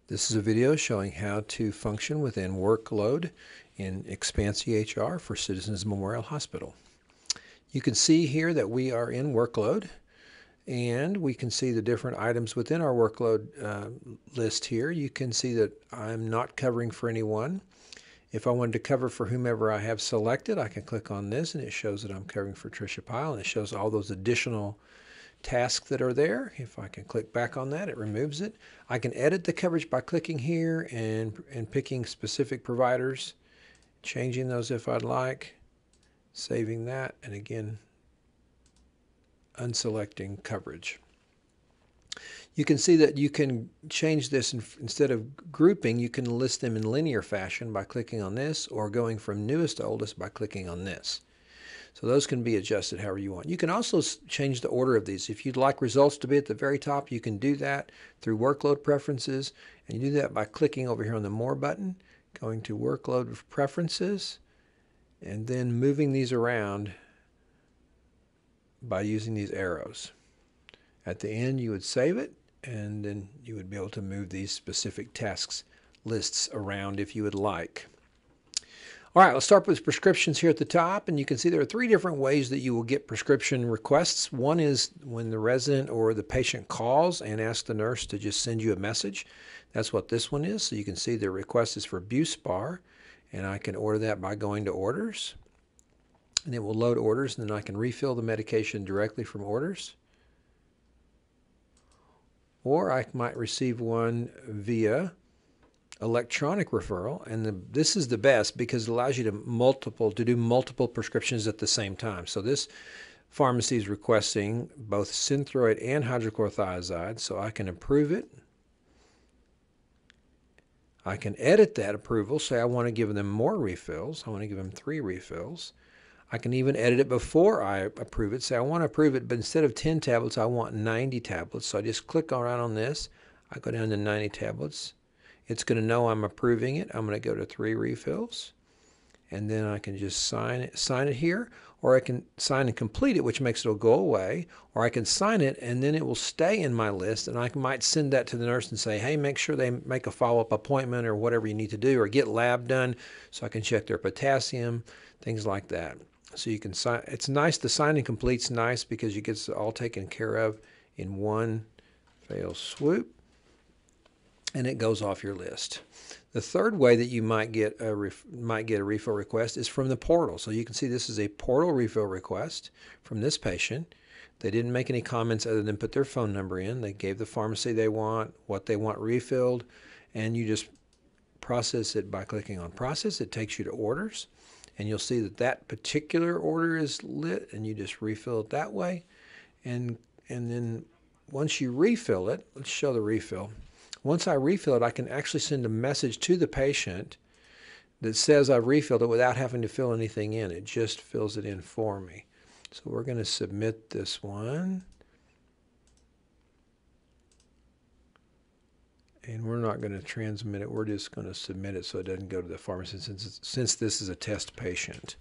This is a video showing how to function within Workload in Expanse EHR for Citizens Memorial Hospital. You can see here that we are in Workload, and we can see the different items within our Workload list here. You can see that I'm not covering for anyone. If I wanted to cover for whomever I have selected, I can click on this and it shows that I'm covering for Tricia Pyle, and it shows all those additional tasks that are there. If I can click back on that, it removes it. I can edit the coverage by clicking here and picking specific providers, changing those if I'd like, saving that, and again, unselecting coverage. You can see that you can change this instead of grouping, you can list them in linear fashion by clicking on this, or going from newest to oldest by clicking on this. So those can be adjusted however you want. You can also change the order of these. If you'd like results to be at the very top, you can do that through Workload Preferences. And you do that by clicking over here on the More button, going to Workload Preferences, and then moving these around by using these arrows. At the end, you would save it, and then you would be able to move these specific tasks lists around if you would like. All right, let's start with prescriptions here at the top, and you can see there are three different ways that you will get prescription requests. One is when the resident or the patient calls and asks the nurse to just send you a message. That's what this one is. So you can see the request is for Buspar, and I can order that by going to Orders. And it will load orders, and then I can refill the medication directly from Orders. Or I might receive one via electronic referral, and this is the best because it allows you to do multiple prescriptions at the same time. So this pharmacy is requesting both Synthroid and hydrochlorothiazide, so I can approve it. I can edit that approval, say I want to give them more refills. I want to give them 3 refills. I can even edit it before I approve it. Say I want to approve it, but instead of 10 tablets, I want 90 tablets. So I just click around on this. I go down to 90 tablets. It's going to know I'm approving it. I'm going to go to 3 refills, and then I can just sign it here, or I can sign and complete it, which makes it go away, or I can sign it and then it will stay in my list, and I might send that to the nurse and say, hey, make sure they make a follow-up appointment or whatever you need to do, or get lab done so I can check their potassium, things like that. So you can sign. It's nice. The sign and complete's nice because you get it all taken care of in one fell swoop, and it goes off your list. The third way that you might get a refill request is from the portal. So you can see this is a portal refill request from this patient. They didn't make any comments other than put their phone number in. They gave the pharmacy they want, what they want refilled, and you just process it by clicking on Process. It takes you to Orders, and you'll see that that particular order is lit, and you just refill it that way. And then once you refill it, let's show the refill. Once I refill it, I can actually send a message to the patient that says I've refilled it without having to fill anything in. It just fills it in for me. So we're going to submit this one. And we're not going to transmit it. We're just going to submit it so it doesn't go to the pharmacy since this is a test patient.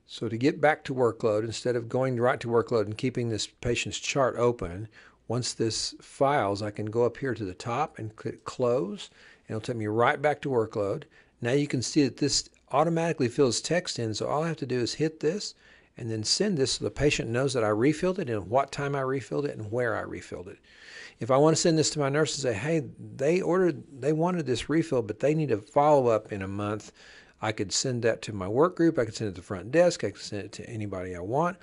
So to get back to Workload, instead of going right to Workload and keeping this patient's chart open, once this files, I can go up here to the top and click Close, and it'll take me right back to Workload. Now you can see that this automatically fills text in, so all I have to do is hit this and then send this so the patient knows that I refilled it and what time I refilled it and where I refilled it. If I want to send this to my nurse and say, hey, they wanted this refill, but they need a follow-up in a month, I could send that to my work group. I could send it to the front desk. I could send it to anybody I want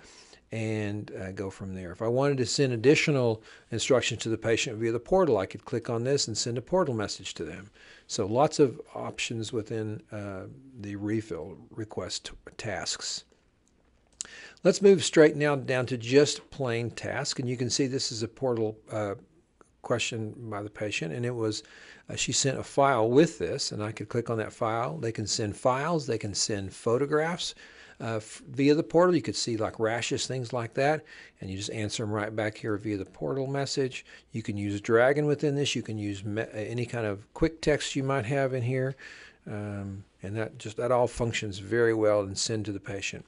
and go from there. If I wanted to send additional instructions to the patient via the portal, I could click on this and send a portal message to them. So lots of options within the refill request tasks. Let's move straight now down to just plain task. And you can see this is a portal question by the patient, and it was she sent a file with this, and I could click on that file. They can send files, they can send photographs via the portal. You could see like rashes, things like that, and you just answer them right back here via the portal message. You can use Dragon within this. You can use any kind of quick text you might have in here, and that all functions very well and send to the patient.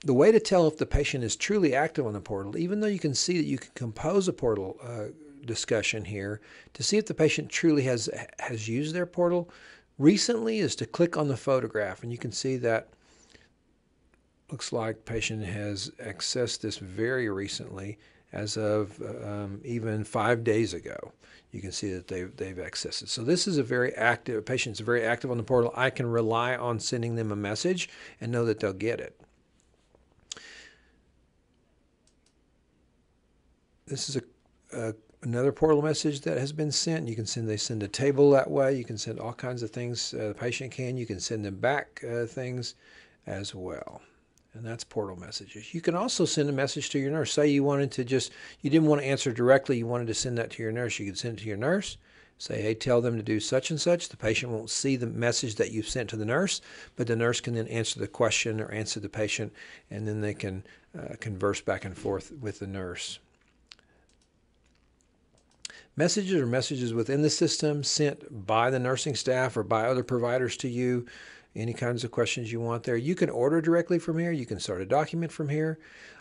The way to tell if the patient is truly active on the portal, even though you can see that you can compose a portal discussion here to see if the patient truly has used their portal recently is to click on the photograph, and you can see that looks like patient has accessed this very recently, as of even 5 days ago. You can see that they've accessed it. So this is a very active, a patient's very active on the portal. I can rely on sending them a message and know that they'll get it. This is another portal message that has been sent. You can they send a table that way. You can send all kinds of things. The patient can. You can send them back things as well. And that's portal messages. You can also send a message to your nurse. Say you wanted to you didn't want to answer directly, you wanted to send that to your nurse. You could send it to your nurse. Say, hey, tell them to do such and such. The patient won't see the message that you've sent to the nurse, but the nurse can then answer the question or answer the patient, and then they can converse back and forth with the nurse. Messages are messages within the system sent by the nursing staff or by other providers to you. Any kinds of questions you want there. You can order directly from here. You can start a document from here.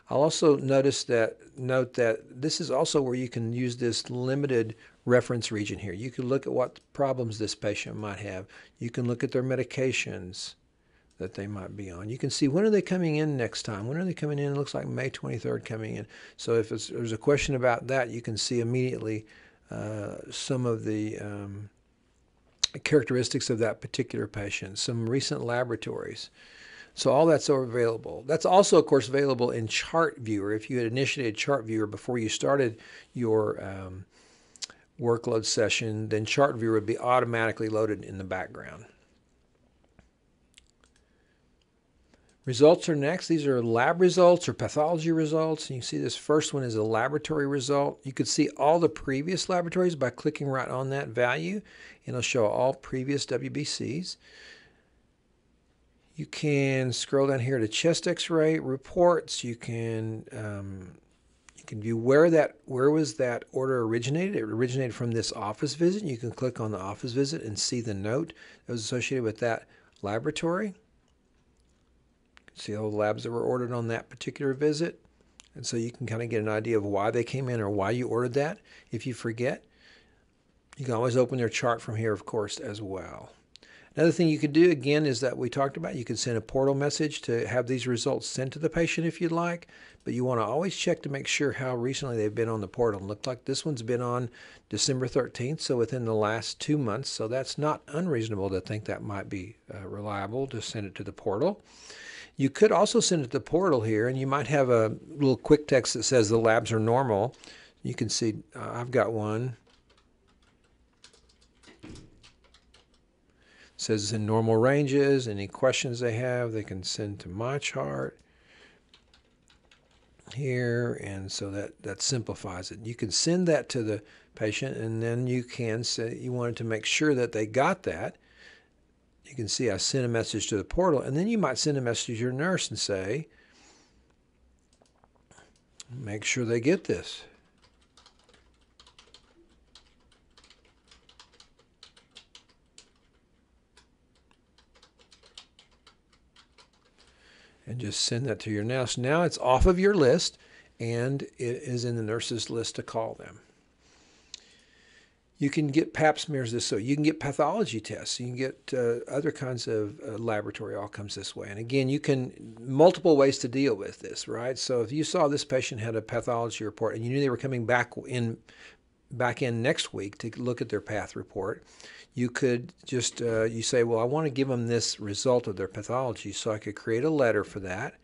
I'll also note that this is also where you can use this limited reference region here. You can look at what problems this patient might have. You can look at their medications that they might be on. You can see when are they coming in next time. When are they coming in? It looks like May 23rd coming in. So if there's a question about that, you can see immediately some of the characteristics of that particular patient, some recent laboratories. So all that's available. That's also, of course, available in Chart Viewer. If you had initiated Chart Viewer before you started your workload session, then Chart Viewer would be automatically loaded in the background. Results are next. These are lab results or pathology results. And you can see this first one is a laboratory result. You could see all the previous laboratories by clicking right on that value, and it'll show all previous WBCs. You can scroll down here to chest X-ray reports. You can view where was that order originated. It originated from this office visit. You can click on the office visit and see the note that was associated with that laboratory. See all the labs that were ordered on that particular visit. And so you can kind of get an idea of why they came in or why you ordered that. If you forget, you can always open their chart from here, of course, as well. Another thing you could do, again, is that we talked about, you could send a portal message to have these results sent to the patient if you'd like, but you want to always check to make sure how recently they've been on the portal. It looked like this one's been on December 13th, so within the last 2 months, so that's not unreasonable to think that might be reliable to send it to the portal. You could also send it to the portal here, and you might have a little quick text that says the labs are normal. You can see I've got one. It says it's in normal ranges. Any questions they have, they can send to my chart here, and so that simplifies it. You can send that to the patient, and then you can say you wanted to make sure that they got that. You can see I sent a message to the portal, and then you might send a message to your nurse and say, make sure they get this. And just send that to your nurse. Now it's off of your list, and it is in the nurse's list to call them. You can get pap smears this way. You can get pathology tests. You can get other kinds of laboratory outcomes this way. And again, you can multiple ways to deal with this, right? So if you saw this patient had a pathology report and you knew they were coming back in next week to look at their path report, you could just you say, well, I want to give them this result of their pathology, so I could create a letter for that,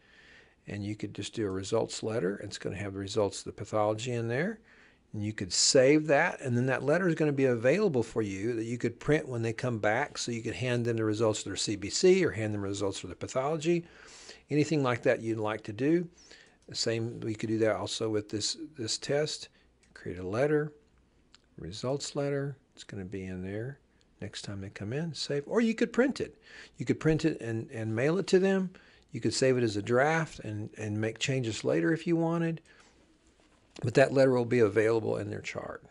and you could just do a results letter. It's going to have the results of the pathology in there. And you could save that, and then that letter is going to be available for you that you could print when they come back, so you could hand them the results of their CBC or hand them the results of the pathology. Anything like that you'd like to do. The same, we could do that also with this test. Create a letter, results letter. It's going to be in there next time they come in. Save, or you could print it. You could print it and mail it to them. You could save it as a draft and make changes later if you wanted. But that letter will be available in their chart.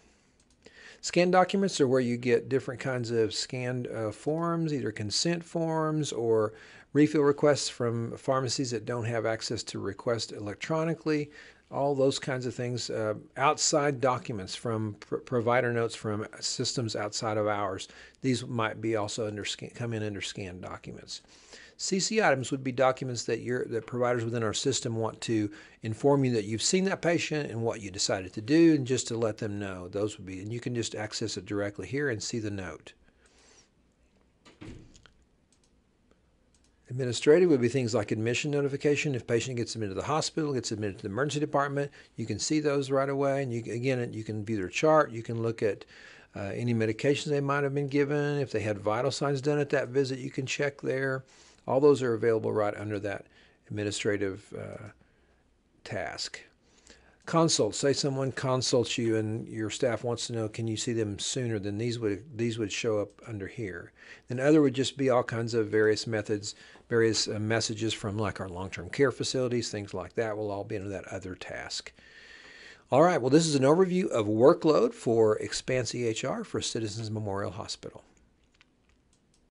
Scanned documents are where you get different kinds of scanned forms, either consent forms or refill requests from pharmacies that don't have access to request electronically. all those kinds of things. Outside documents from provider notes from systems outside of ours. These might be also come in under scanned documents. CC items would be documents that providers within our system want to inform you that you've seen that patient and what you decided to do, and just to let them know. Those would be, and you can just access it directly here and see the note. Administrative would be things like admission notification. If patient gets admitted to the hospital, gets admitted to the emergency department, you can see those right away. And you can view their chart. You can look at any medications they might have been given. If they had vital signs done at that visit, you can check there. All those are available right under that administrative task. Consults. Say someone consults you and your staff wants to know, can you see them sooner? Then these would show up under here. Then other would just be all kinds of various methods, various messages from like our long-term care facilities, things like that will all be under that other task. All right, well, this is an overview of workload for Expanse EHR for Citizens Memorial Hospital.